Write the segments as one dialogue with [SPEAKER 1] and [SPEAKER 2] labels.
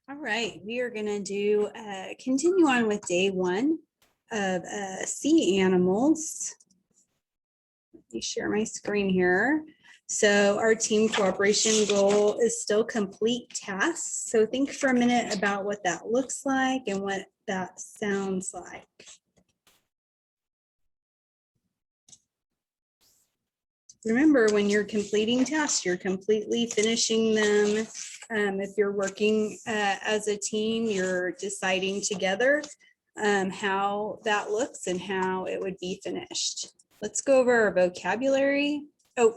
[SPEAKER 1] All right, we are going to do continue on with day one of sea animals. Let me share my screen here. So our team cooperation goal is still complete tasks. So think for a minute about what that looks like and what that sounds like. Remember, when you're completing tasks, you're completely finishing them. If you're working as a team, you're deciding together how that looks and how it would be finished. Let's go over our vocabulary. Oh,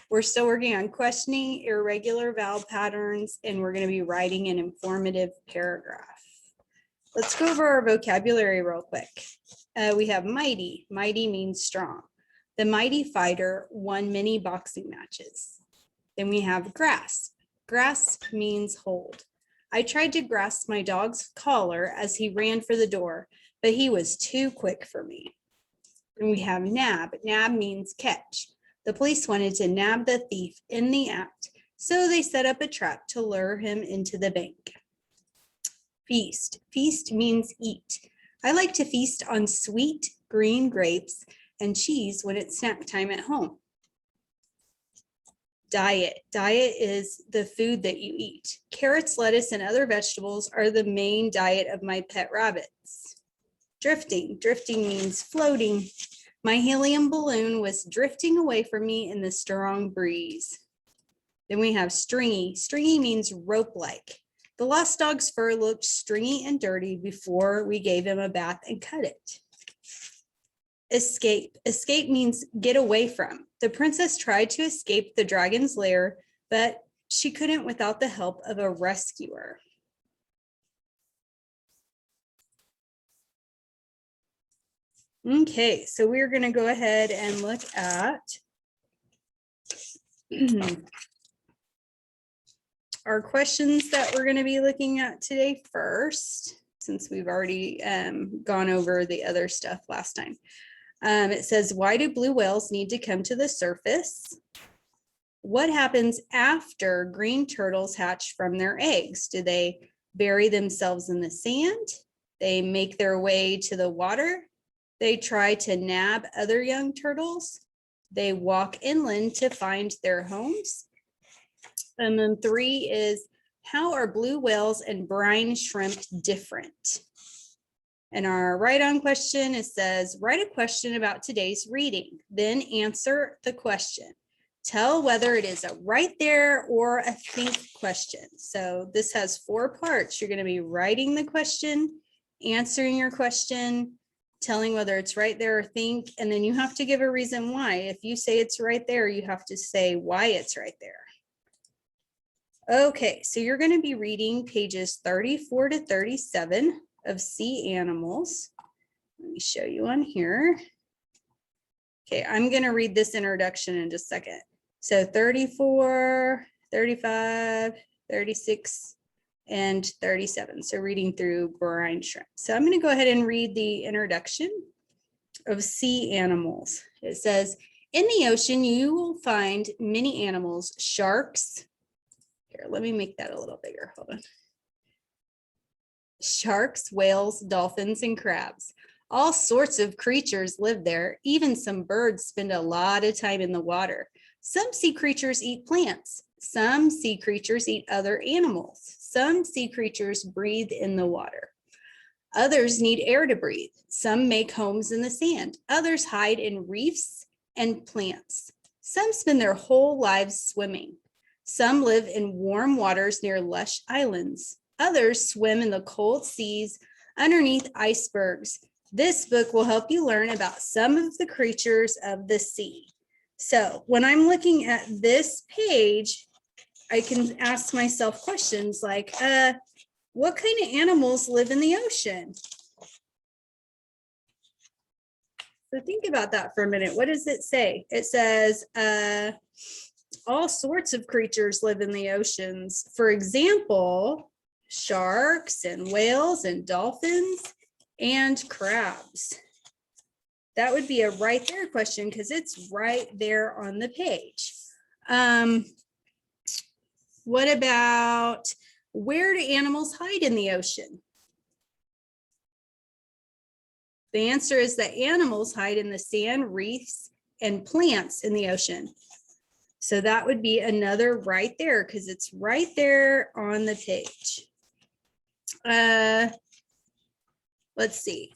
[SPEAKER 1] we're still working on questioning irregular vowel patterns, and we're going to be writing an informative paragraph. Let's go over our vocabulary real quick. We have mighty. Mighty means strong. The mighty fighter won many boxing matches. Then we have grasp. Grasp means hold. I tried to grasp my dog's collar as he ran for the door, but he was too quick for me. And we have nab. Nab means catch. The police wanted to nab the thief in the act, so they set up a trap to lure him into the bank. Feast. Feast means eat. I like to feast on sweet green grapes and cheese when it's snack time at home. Diet. Diet is the food that you eat. Carrots, lettuce, and other vegetables are the main diet of my pet rabbits. Drifting. Drifting means floating. My helium balloon was drifting away from me in the strong breeze. Then we have stringy. Stringy means rope-like. The lost dog's fur looked stringy and dirty before we gave him a bath and cut it. Escape. Escape means get away from. The princess tried to escape the dragon's lair, but she couldn't without the help of a rescuer. Okay, so we're going to go ahead and look at our questions that we're going to be looking at today first, since we've already gone over the other stuff last time. It says, why do blue whales need to come to the surface? What happens after green turtles hatch from their eggs? Do they bury themselves in the sand? They make their way to the water? They try to nab other young turtles? They walk inland to find their homes? And then 3 is, how are blue whales and brine shrimp different? And our write-on question, it says, write a question about today's reading, then answer the question. Tell whether it is a right there or a think question. So this has 4 parts. You're going to be writing the question, answering your question, telling whether it's right there or think, and then you have to give a reason why. If you say it's right there, you have to say why it's right there. Okay, so you're going to be reading pages 34 to 37 of Sea Animals. Let me show you on here. Okay, I'm going to read this introduction in just a second. So 34, 35, 36, and 37. So reading through brine shrimp. So I'm going to go ahead and read the introduction of Sea Animals. It says, in the ocean, you will find many animals, sharks. Here, let me make that a little bigger. Hold on. Sharks, whales, dolphins, and crabs. All sorts of creatures live there. Even some birds spend a lot of time in the water. Some sea creatures eat plants. Some sea creatures eat other animals. Some sea creatures breathe in the water. Others need air to breathe. Some make homes in the sand. Others hide in reefs and plants. Some spend their whole lives swimming. Some live in warm waters near lush islands. Others swim in the cold seas underneath icebergs. This book will help you learn about some of the creatures of the sea. So when I'm looking at this page, I can ask myself questions like, what kind of animals live in the ocean? So think about that for a minute. What does it say? It says, all sorts of creatures live in the oceans. For example, sharks and whales and dolphins and crabs. That would be a right there question because it's right there on the page. What about Where do animals hide in the ocean? The answer is that animals hide in the sand, reefs, and plants in the ocean. So that would be another right there because it's right there on the page. Let's see.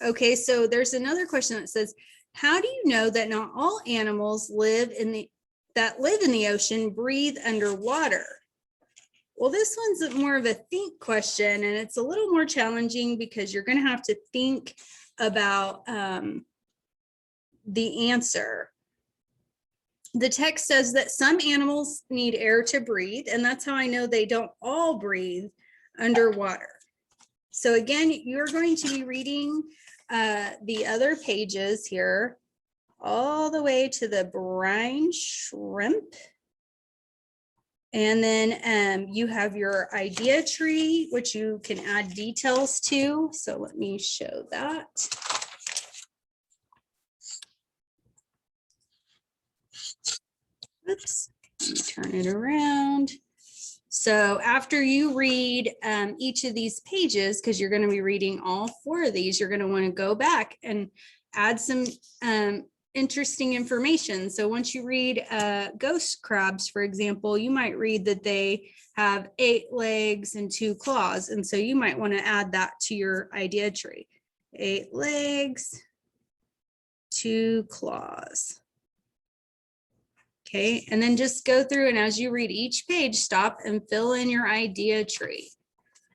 [SPEAKER 1] Okay, so there's another question that says, how do you know that not all animals live in the ocean breathe underwater? Well, this one's more of a think question, and it's a little more challenging because you're going to have to think about the answer. The text says that some animals need air to breathe, and that's how I know they don't all breathe underwater. So again, you're going to be reading the other pages here all the way to the brine shrimp. And then you have your idea tree, which you can add details to. So let me show that. Oops, let me turn it around. So after you read each of these pages, because you're going to be reading all 4 of these, you're going to want to go back and add some interesting information. So once you read ghost crabs, for example, you might read that they have 8 legs and 2 claws. And so you might want to add that to your idea tree. 8 legs, 2 claws. Okay, and then just go through, and as you read each page, stop and fill in your idea tree.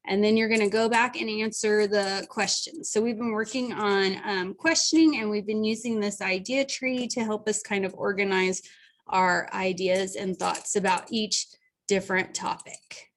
[SPEAKER 1] And then you're going to go back and answer the questions. So we've been working on questioning, and we've been using this idea tree to help us kind of organize our ideas and thoughts about each different topic.